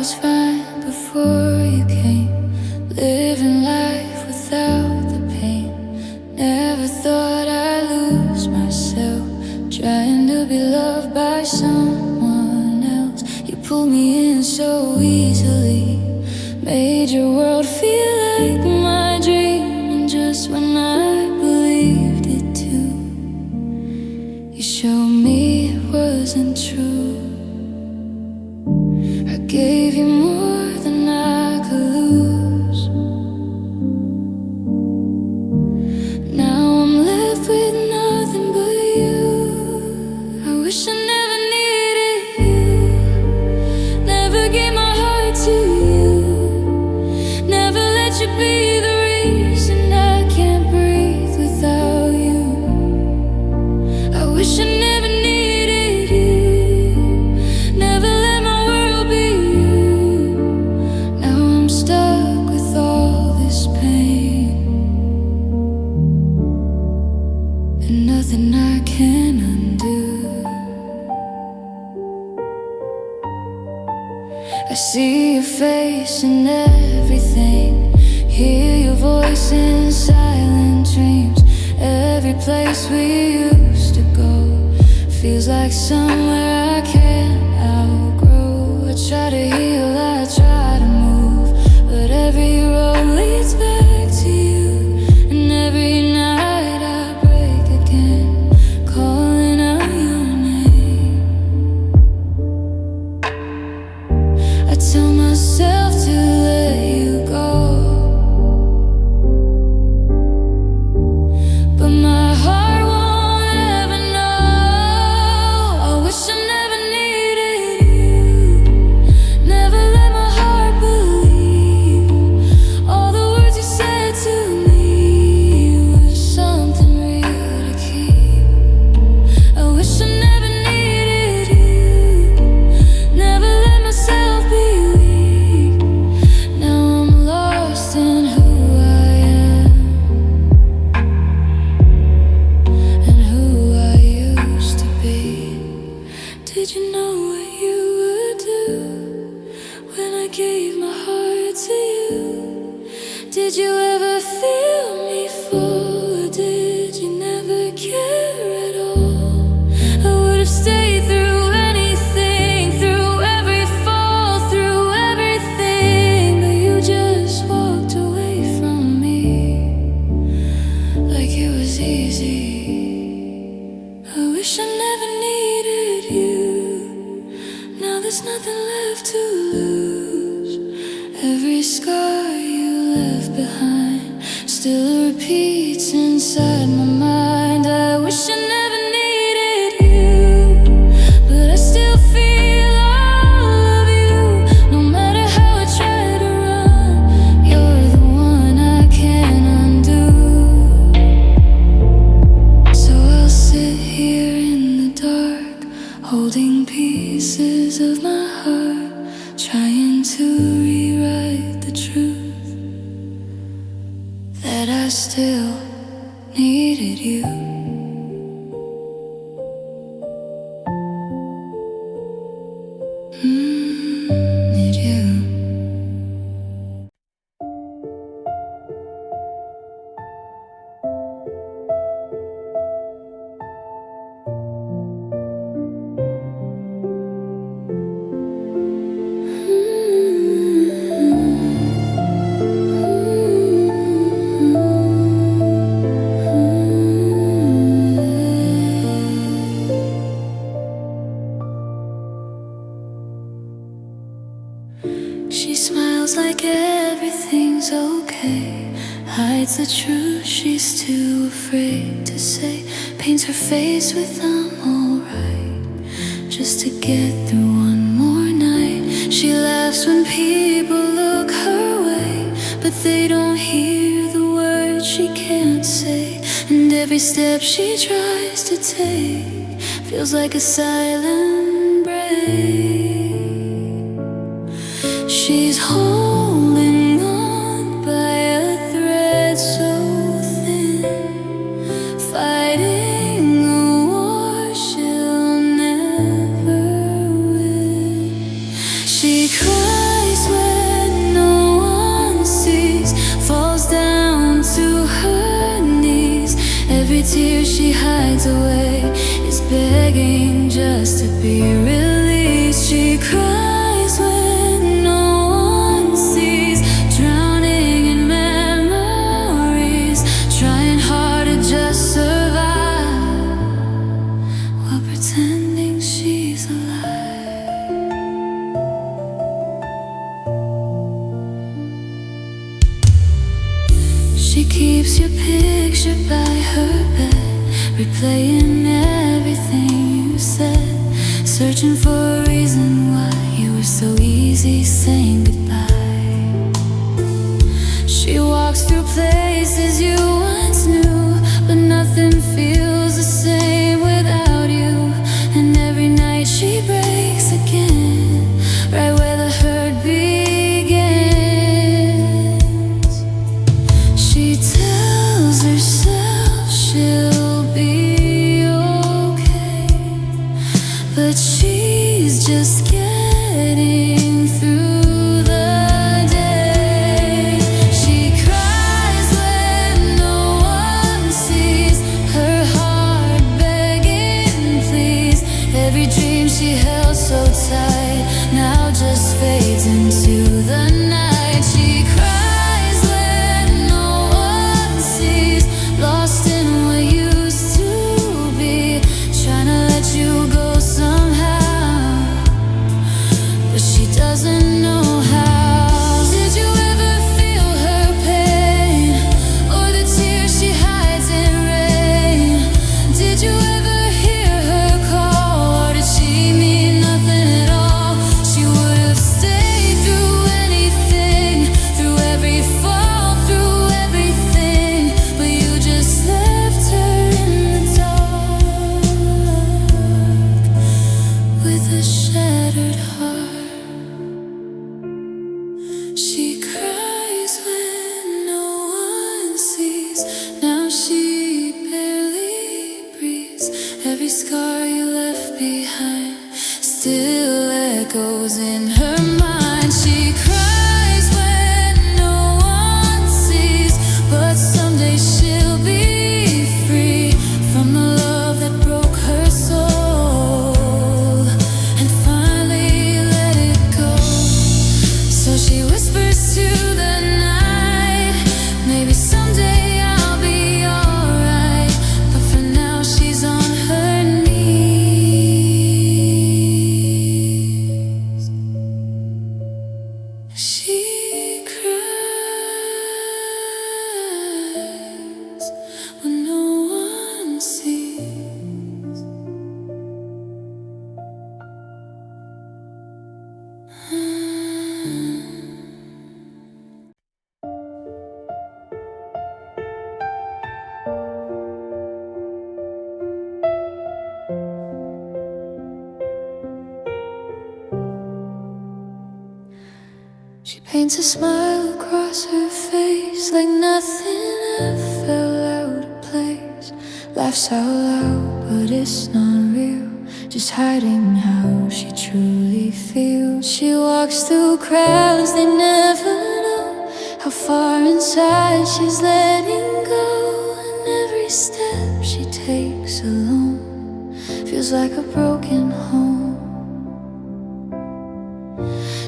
was fine before you came, living life without the pain. Never thought I'd lose myself, trying to be loved by someone else. You pulled me in so easily, made your world feel like my dream. And just when I believed it too, you showed me it wasn't true. I gave you more than I could lose. Now I'm left with nothing but you. I wish I never needed you, never gave my heart to you, never let you be the reason I can't breathe without you. I wish I never needed you, never let my world be you. Now I'm stuck with all this pain, and nothing I can undo. I see your face in everything, hear your voice in silent dreams. Every place we used to go feels like somewhere I can't outgrow. I try to heal, I try to move, but every road leads back to you. And every night I break again, calling out your name. I tell myself to let you go, but my heart won't ever know. I wish I never needed you, never let my heart believe all the words you said to me was something real to keep. I wish I never needed you, never let myself be weak. Now I'm lost in who I am and who I used to be. Did you know what you would do when I gave my heart to you? Did you ever feel me fall, or did you never care at all? I would have stayed through anything, through every fall, through everything, but you just walked away from me like it was easy. I wish I never needed you, now there's nothing left to lose. Every scar you left behind still repeats inside my mind. I wish I never needed you, but I still feel all of you. No matter how I try to run, you're the one I can't undo. So I'll sit here in the dark, holding pieces of my heart, trying to rewrite the truth that I still needed you. Need you. She smiles like everything's okay, hides the truth she's too afraid to say, paints her face with I'm alright, just to get through one more night. She laughs when people look her way, but they don't hear the words she can't say. And every step she tries to take feels like a silent break. She's holding on by a thread so thin, fighting a war she'll never win. She cries be released. She cries when no one sees, drowning in memories, trying hard to just survive while pretending she's alive. She keeps your picture by her bed, replaying everything you said, searching for a reason why you were so easy saying goodbye. She walks through places you once knew, but nothing feels the same without you. And every night she breaks again, right where the hurt begins. She tells herself she'll be okay, but she's just getting through the day. She cries when no one sees, her heart begging please. Every dream she held so tight now just fades into the night. She cries when no one sees, lost in what used to be, trying to let you go somehow, but she doesn't know how. Did you ever feel her pain, or the tears she hides in rain? Did you ever hear her call, or did she mean nothing at all? She would have stayed through anything, through every fall, through everything, but you just left her in the dark with a shattered heart. She cries when no one sees, now she barely breathes. Every scar you left behind still echoes in her mind. She cries when no one sees, but someday she'll be free from the love that broke her soul, and finally let it go. So she whispers to the night, maybe someday I'll be alright, but for now she's on her knees. She cries when no one sees. She paints a smile across her face like nothing ever fell out of place. Laughs out loud, but it's not real, just hiding how she truly feels. She walks through crowds, they never know how far inside she's letting go. And every step she takes alone feels like a broken home.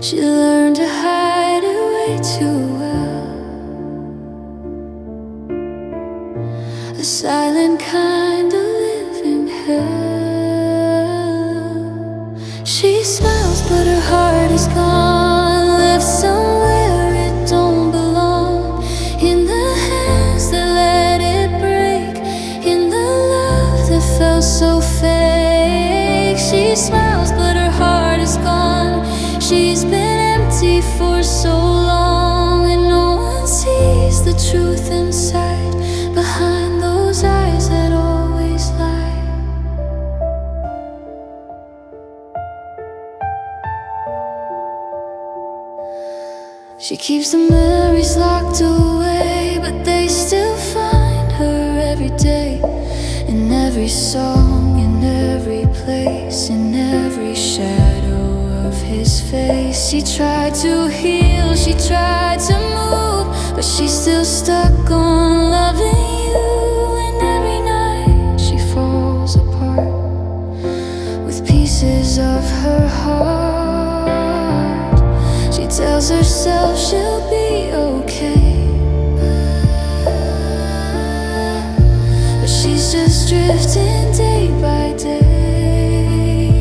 She learned to hide it way too well, a silent kind of living hell. She smiles but her heart is gone, left somewhere it don't belong, in the hands that let it break, in the love that felt so fake. She smiles but her heart is gone, she's been empty for so long, and no one sees the truth inside, behind those eyes that always lie. She keeps the memories locked away, but they still find her every day, in every song, in every place, in every shadow of his face. She tried to heal, she tried to move, but she's still stuck on loving you. And every night she falls apart with pieces tells herself she'll be okay. But she's just drifting day by day.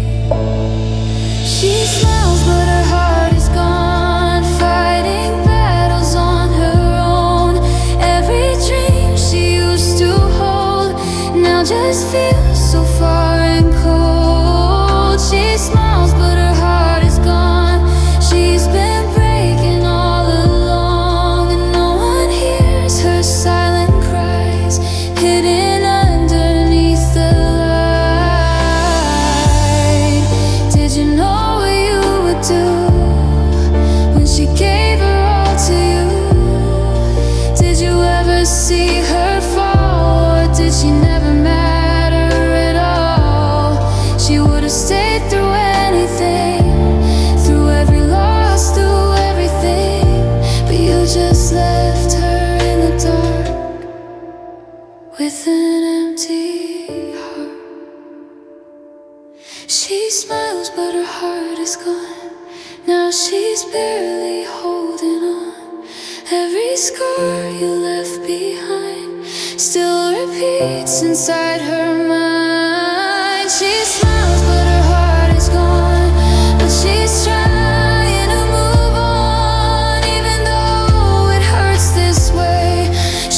She smiles but her heart is gone, fighting battles on her own. Every dream she used to hold now just feels so far and cold. She smiles but her heart is gone. She's been breaking all along, and no one hears her silent cries hidden underneath the light. Did you know what you would do when she gave her all to you? Did you ever see her fall, or did she never matter at all? She would have stayed through anything, through every loss, through everything. But you just left her in the dark with an empty heart. She smiles but her heart is gone. Now she's barely holding on. Every scar you left behind still repeats inside her mind. She smiles but her heart is gone, but she's trying to move on. Even though it hurts this way,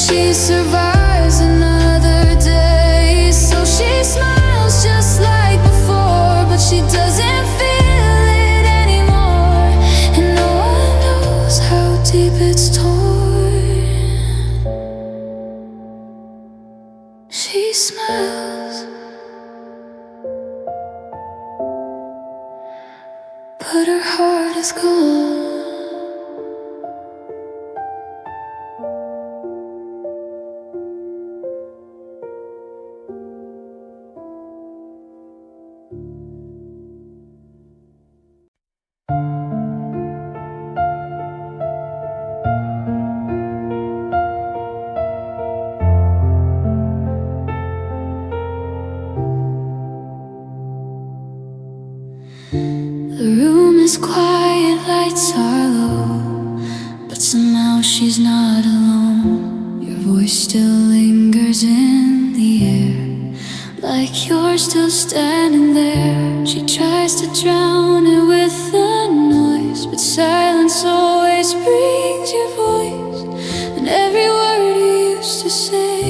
she survives another day. So she smiles just like before, but she doesn't feel it anymore, and no one knows how deep it's torn. She smiles, but her heart is gone. The room is quiet, lights are low, but somehow she's not alone. Your voice still lingers in the air, like you're still standing there. She tries to drown it with the noise, but silence always brings your voice. And every word you used to say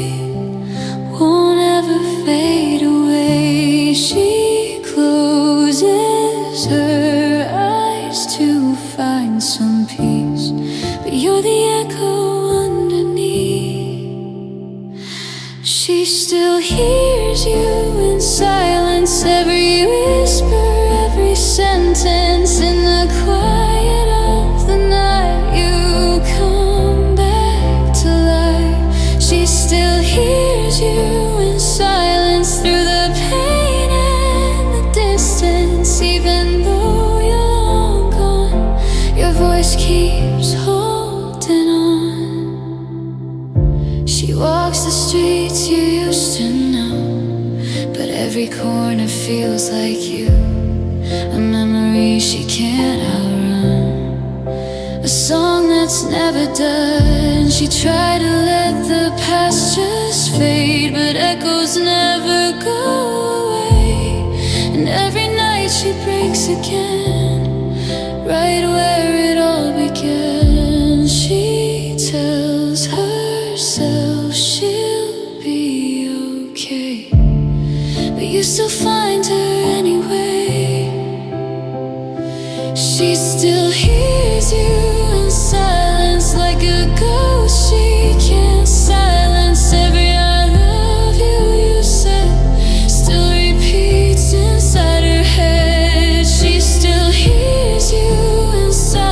won't ever fade away. She closes her eyes to find some peace, but you're the echo underneath. She still hears you in silence, every whisper, every sentence. In the quiet of the night you come back to life. She still hears you in silence, through the pain and the distance. Even though you're long gone, your voice keeps holding on. She walks the streets you used to know, but every corner feels like you. A memory she can't outrun, a song that's never done. She tried to let the past just fade, but echoes never go away. And every night she breaks again, right where it all began. She tells herself she'll be okay, but you still find her anyway. She still hears you in silence, like a ghost she can't silence. Every I love you said still repeats inside her head. She still hears you in silence.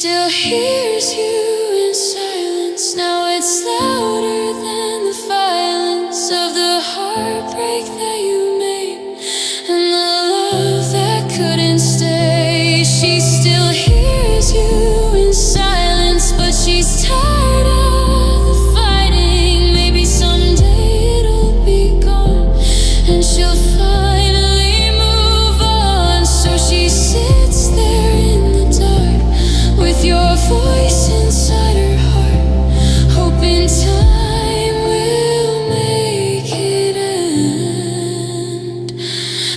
still hears you in silence. Now it's louder than the violence of the heartbreak that you made and the love that couldn't stay. She still hears you in silence, but she's tired of the fighting. Maybe someday it'll be gone and she'll finally move on. So she sits there in the dark with your voice inside her heart, hoping time will make it end.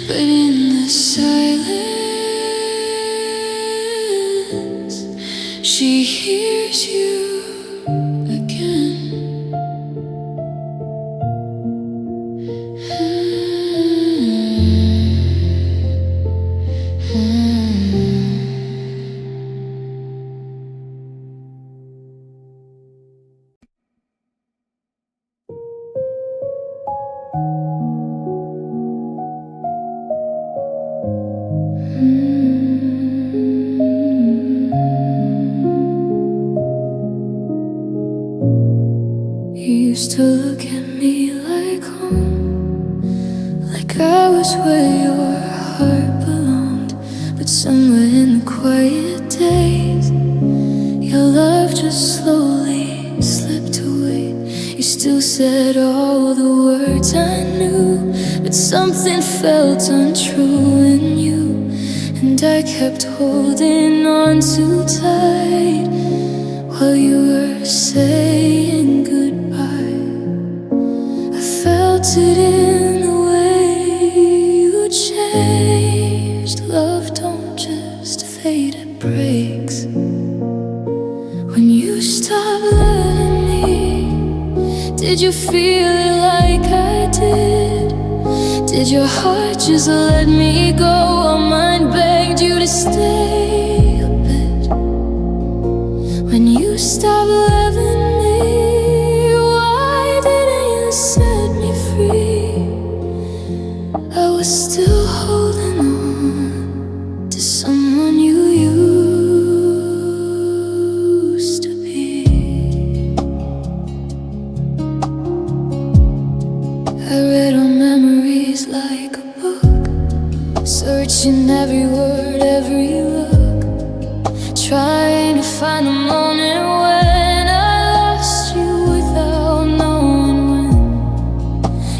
But in the silence, she hears you again. You used to look at me like home, like I was where your heart belonged. But somewhere in the quiet days, your love just slowly slipped away. You still said all the words I knew, but something felt untrue in you, and I kept holding on too tight while you were saying goodbye. I felt it in the way you changed. Love don't just fade, it breaks. When you stopped loving me, did you feel it like I did? Did your heart just let me go while mine begged you to stay a bit? When you stopped loving me, why didn't you set me free? I was still holding on to someone you used to be. I read our memories like a book, searching every word, every look, trying to find the moment when I lost you without knowing when.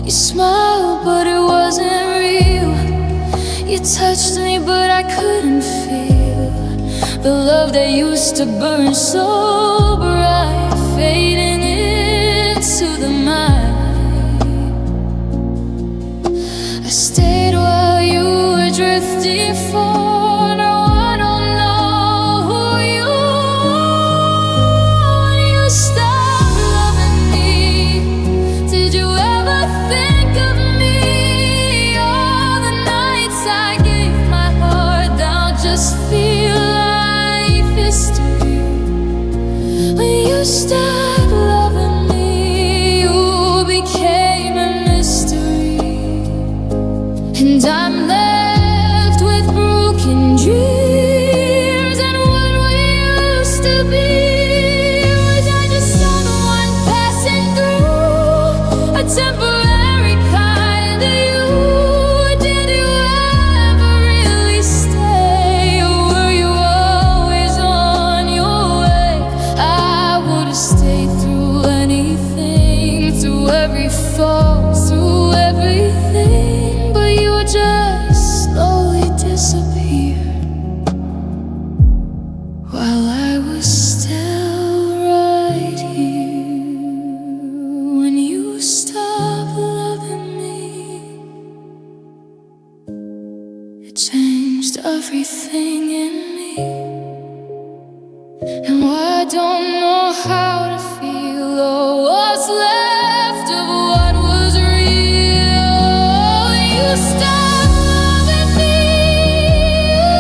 You smiled, but it wasn't real. You touched me, but I couldn't feel the love that used to burn so bright, fading into the night. I stayed while you were drifting far. Now I don't know who you are. When you stopped loving me, did you ever think of me? All the nights I gave my heart down just feel like history. When you stopped loving me, you became a mystery, and I'm left with broken dreams and what we used to be. Was I just someone passing through, a temporary kind of you? Did you ever really stay, or were you always on your way? I would've stayed through anything, through every fall, through everything, but you just slowly disappeared while I was still right here. When you stopped loving me, it changed everything in me. And I don't know how to feel or what's left of what was real. You stopped loving me, you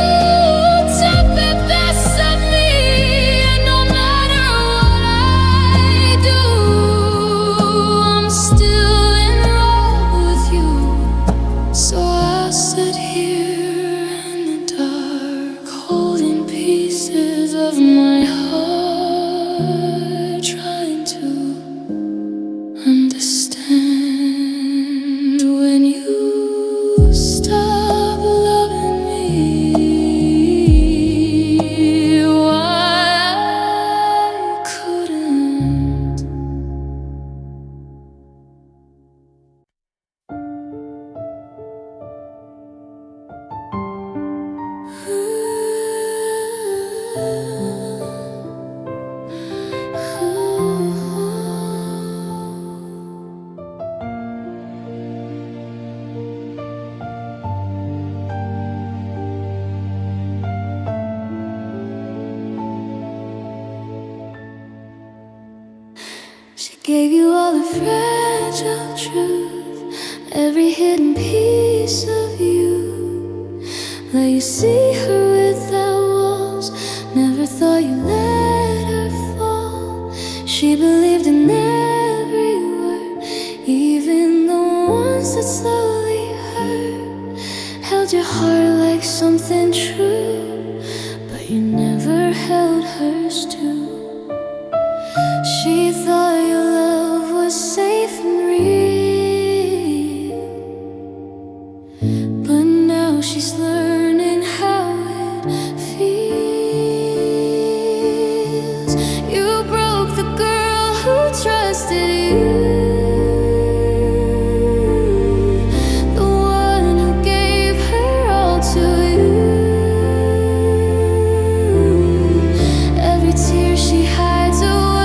took the best of me, and no matter what I do, I'm still in love with you. So I'll sit here in the dark, holding pieces of my Gave you all the fragile truth, every hidden piece of you. Let you see her without walls, never thought you let her fall. She believed in every word, even the ones that slowly hurt. Held your heart like something true, but you never held hers too. She thought your love was safe and real, but now she's learning how it feels. You broke the girl who trusted you, the one who gave her all to you. Every tear she hides away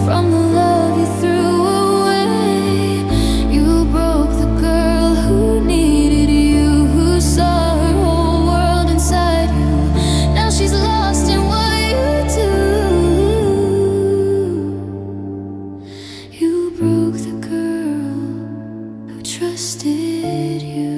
from the love you threw away. You broke the girl who needed you, who saw her whole world inside you. Now she's lost in what you do. You broke the girl who trusted you.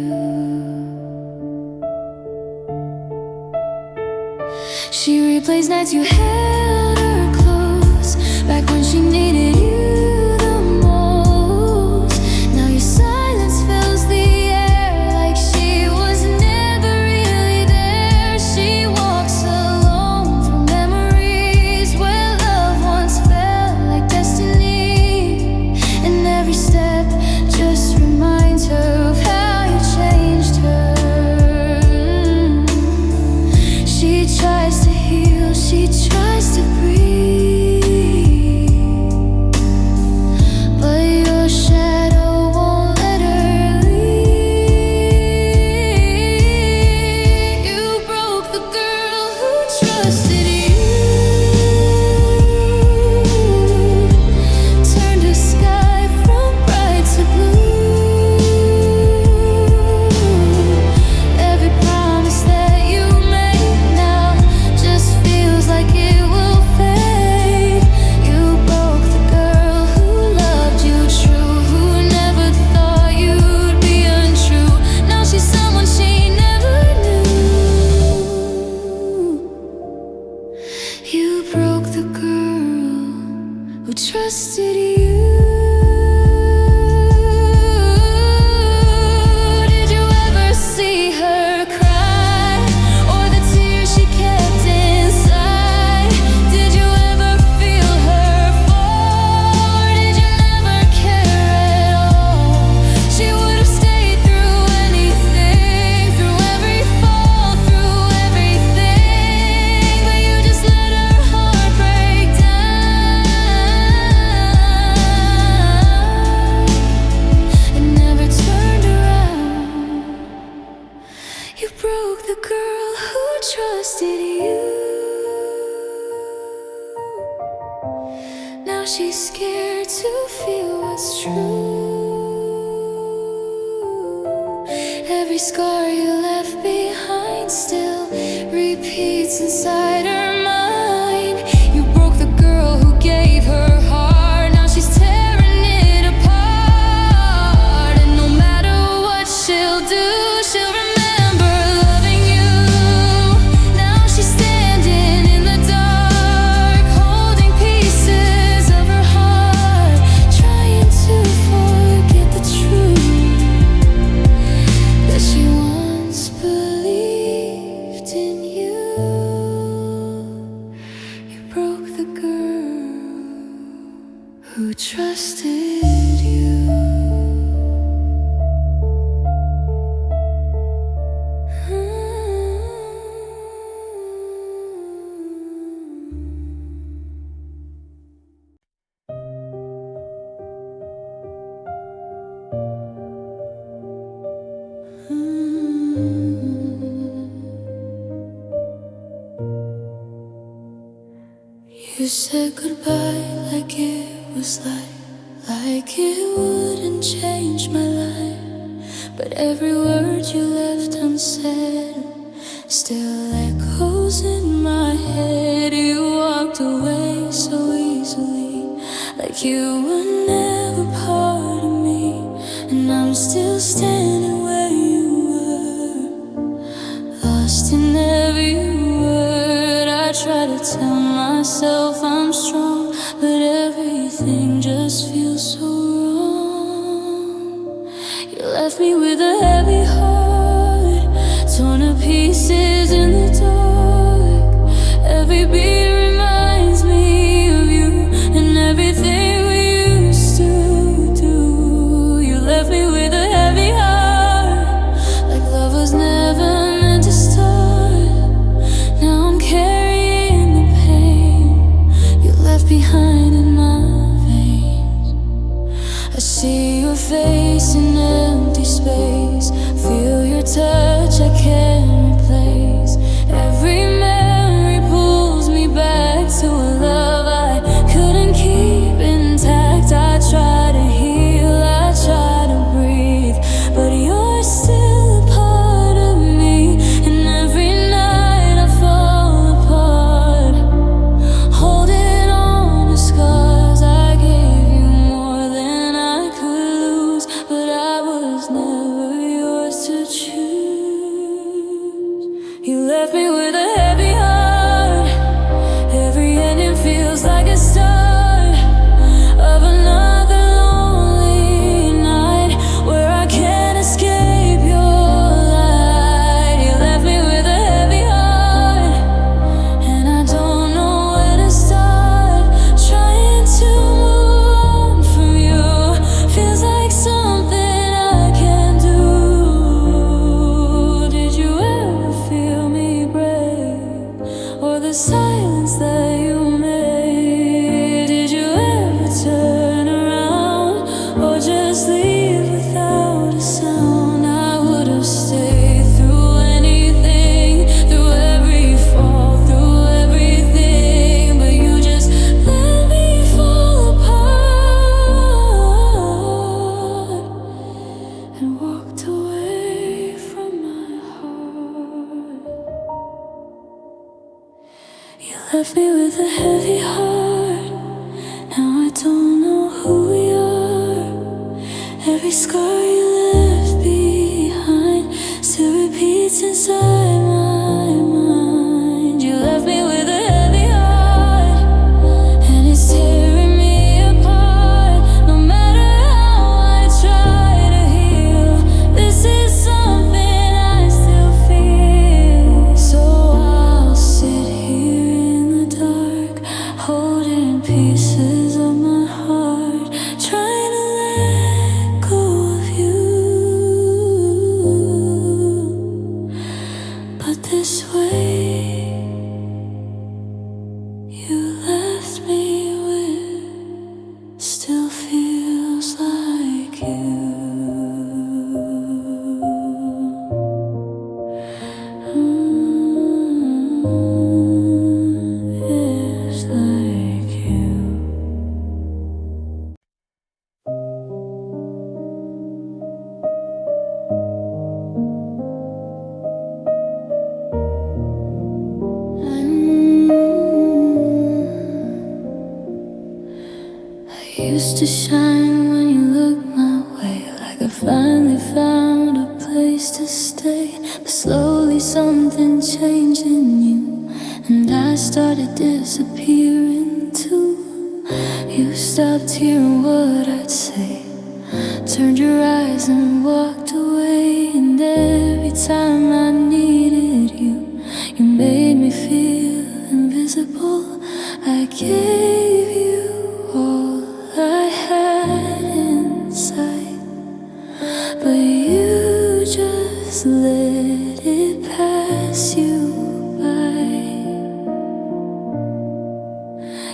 She replays nights you held her close, back when she needed you the most. Now your silence fills the air like she was never really there. She walks alone through memories where love once felt like destiny, and every step just reminds her of how you changed her. She tries to heal, she tries to breathe, but your shadow won't let her leave. You broke the girl who trusted you, turned her sky from bright to blue. Every promise that you made now just feels like it will fade. You broke the girl who loved you true, who never thought you'd be untrue. Now she's someone she never knew. You broke the girl who trusted you. Did you ever see her cry, or the tears she kept inside? Did you ever feel her fall, or did you never care at all? She would have stayed through anything, through every fall, through everything, but you just let her heart break down and never turned around. You broke the girl who trusted you. Now she's scared to feel what's true. Every scar you left behind still repeats inside her mind. You broke the girl who gave her heart. Now she's tearing it apart, and no matter what she'll do, she'll remember loving you. Now she's standing in the dark, holding pieces of her heart, trying to forget the truth that she once believed in you. You broke the girl who trusted you. You said goodbye like it was like it wouldn't change my life. But every word you left unsaid still echoes in my head. You walked away so easily, like like you were never part of me, and I'm still standing where you were, lost in every word. I try to tell myself I'm strong, but everything just feels so wrong. You left me with a heavy heart, torn to pieces in the dark. Every beat reminds me of you and everything we used to do. You left me with a heavy heart, like love was never meant to start. Now I'm carrying the pain you left behind in my veins. I see your face in empty space, feel your touch I can't replace. Every memory pulls me back to a love I couldn't keep intact. I try to heal, I try to breathe, but you're still a part of me. And every night I fall apart, holding on to scars. I gave you more than I could lose, but I was never yours to choose. You left me with a heavy heart, every ending feels like a start of another lonely night where I can't escape your light. You left me with a heavy heart, and I don't know where to start. Trying to move on from you feels like something I can't do. Did you ever feel me break, or the silence that you made? Did you ever turn around, or just leave without a sound? I would have stayed through anything, through every fall, through everything, but you just let me fall apart and walked away from my heart. You left me with a heavy heart, now I don't know who we are. Every scar you left behind still repeats inside my mind. You left me with a heavy heart, and it's tearing me apart. No matter how I try to heal, this is something I still feel. So I'll sit here in the dark, holding pieces of my heart, trying to let go of you. But this way you left me with still feels like you. Feels like you. I used to shine when you looked my way, like I finally found a place to stay. But slowly something changed in you, and I started disappearing too. You stopped hearing what I'd say, turned your eyes and walked away. And every time I needed you, you made me feel invisible. I gave you all I had inside, but you just let it pass you by.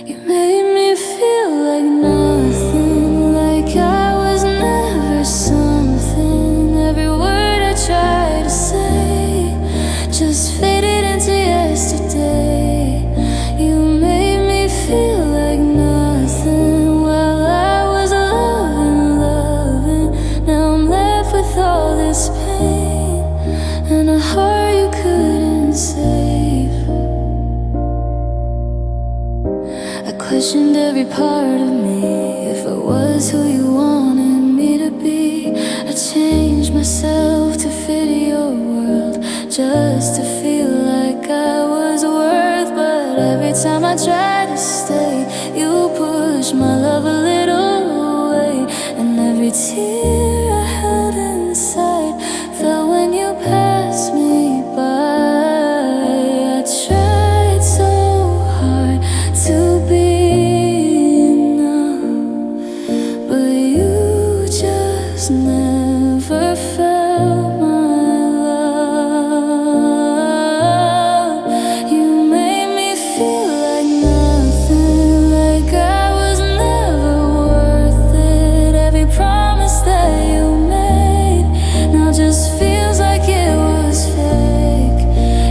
You made me feel like nothing, like I was never something. Every word I tried to say just faded into yesterday. You made me feel like nothing while I was loving. Now I'm left with all this pain and a heart you couldn't save. I questioned every part of me, just to feel like I was worth. But every time I try to stay, you push my love a little away. And every tear I held inside fell when you passed me by. I tried so hard to be enough, but you just never felt my love. You made me feel like nothing, like I was never worth it. Every promise that you made now just feels like it was fake.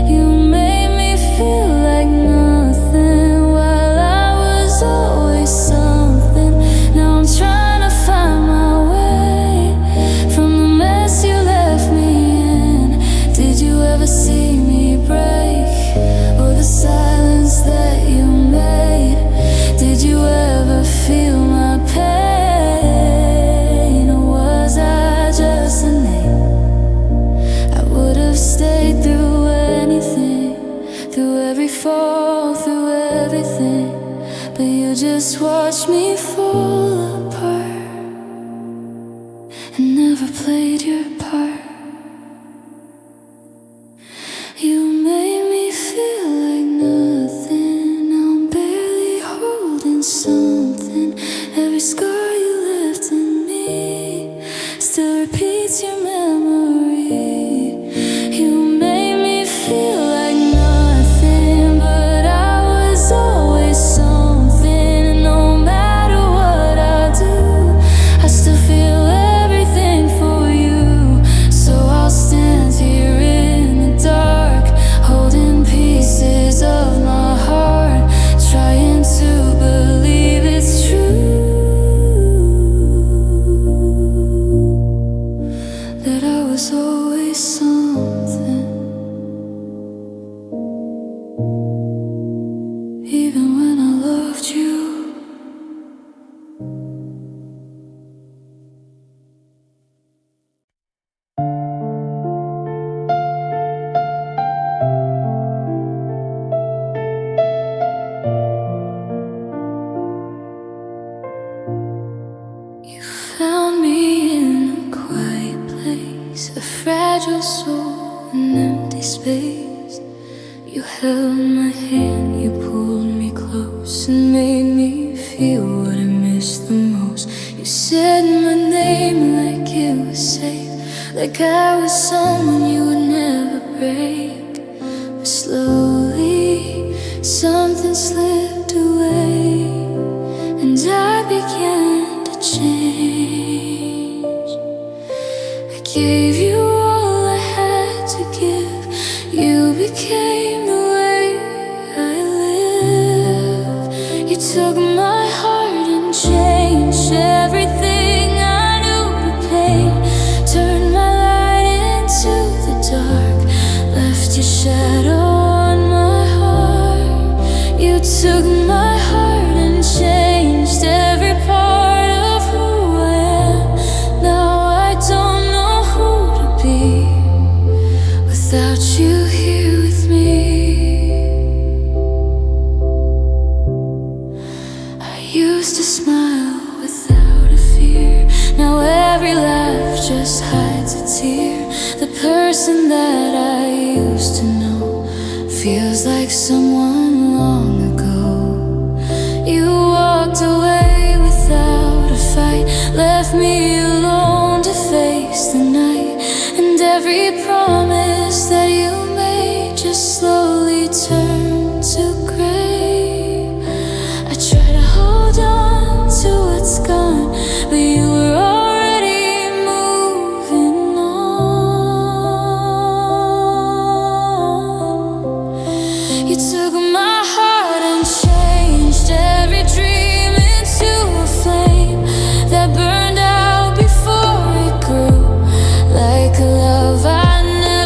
You made me feel like nothing while I was always something. Now I'm trying to find my way from the mess you left me in. Did you ever see me break, or the silence that you made? Did you ever feel my pain, or was I just a name? I would have stayed through anything, through every fall, through everything, but you just watched me fall apart and never played your part. You made me feel like nothing. Now I'm barely holding something. Every scar you left in me still repeats your memory. You made me feel like nothing, but I was always something. And no matter what I do, I still feel everything for you. So I'll stand here in the dark, holding pieces of my heart, trying to believe it's true, that I was always something, even when I loved you. You found me in a quiet place, a fragile soul, an empty space. You held my hand, you pulled me close and made me feel what I missed the most. You said my name like it was safe, like I was someone you would never break. But slowly something slipped away, and I began to change. I gave you all I had to give. You became the way I live. You took my heart and changed everything I knew to pain. Turned my light into the dark, left your shadow on my heart. You took my heart and changed every part of who I am. Now I don't know who to be without you here with me. I used to smile without a fear. Now every laugh just hides a tear. The person that I used to know feels like someone long ago. You walked away without a fight, left me alone to face the night. And every promise that you made just slowly turned to gray. I try to hold on to what's gone, but you were already moving on. You took my heart and changed every dream into a flame that burned out before it grew, like a love I never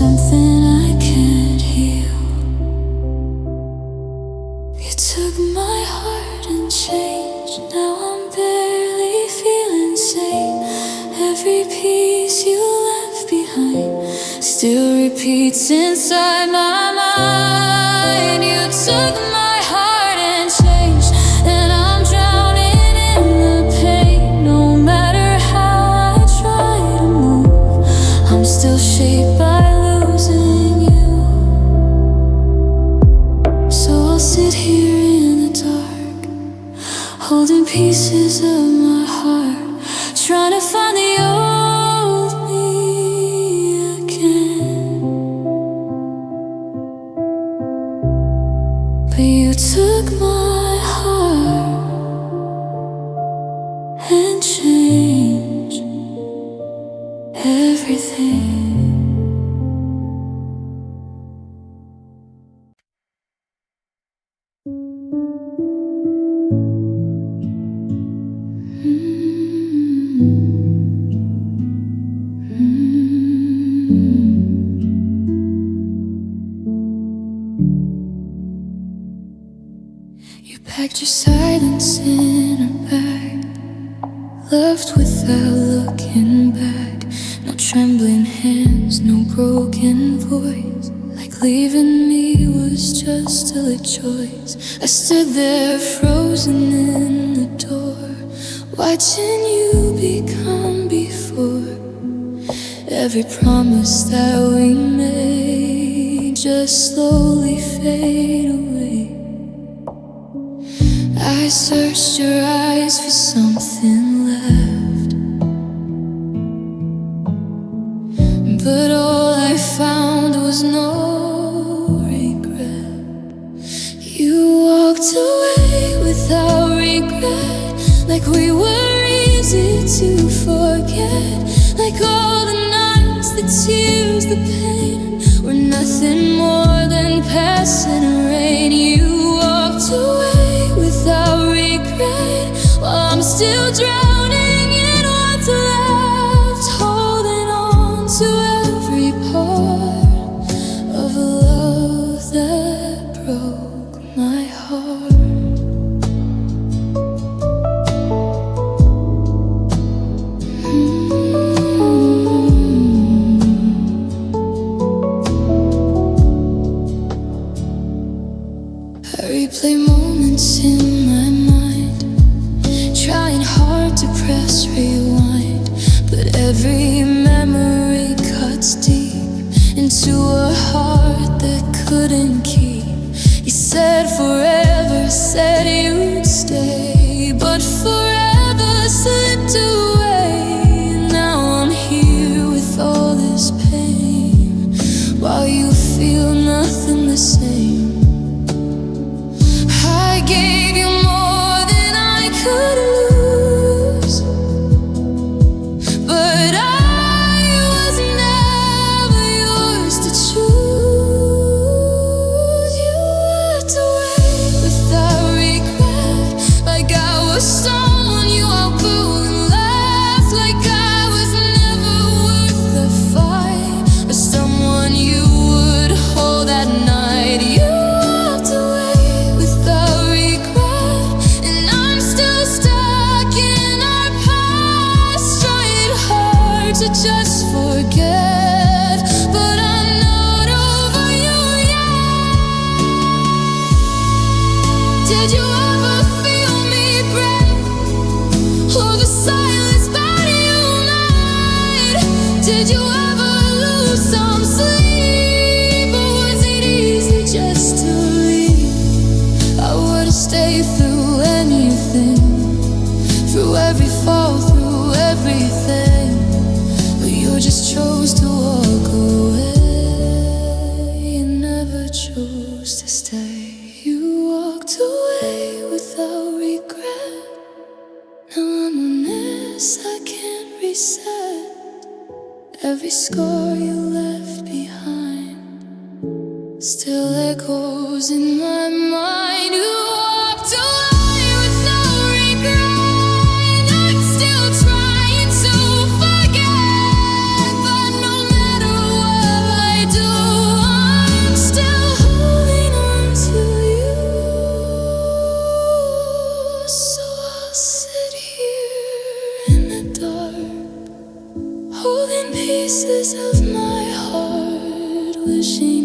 something I can't heal. You took my heart and changed. Now I'm barely feeling sane. Every piece you left behind still repeats inside my mind. You took my heart and changed, and I'm drowning in the pain. No matter how I try to move, I'm still shaped by losing you. So I'll sit here in the dark, holding pieces of my heart, trying to find the old me again. But you took my heart and changed everything. You packed your silence in a bag, left without looking back. No trembling hands, no broken voice, like leaving me was just still a choice. I stood there frozen in the door, watching you become before. Every promise that we made just slowly fade away. I searched your eyes for something left, but all I found was no regret. You walked away without regret, like we were easy to forget. Like all the nights, the tears, the pain were nothing more than passing rain. You walked away without regret, while I'm still drowning in what's left, holding on to every part of a love that broke my heart. I replay moments in my mind, trying hard to press rewind, but every memory cuts deep into a heart that couldn't keep. You said forever, said you'd stay, but forever slipped away. Now I'm here with all this pain, while you feel nothing the same. I gave you more than I could lose, but I was never yours to choose. You walked away without regret, like I was someone you outgrew and left, like I was never worth the fight, or someone you would hold at night. You walked away without regret, and I'm still stuck in our past, trying hard to just forget, but I'm not over you yet. Did you ever feel me break, or the silence that you night? Did you ever lose some sleep, or was it easy just to leave? I would've stayed through anything, through every fall, through everything, but you just chose to walk away. You never chose to stay. You walked away without regret. Now I'm a mess I can't reset. Every scar you left behind still echoes in my mind. You walked away with no regret. I'm still trying to forget, but no matter what I do, pieces of my heart wishing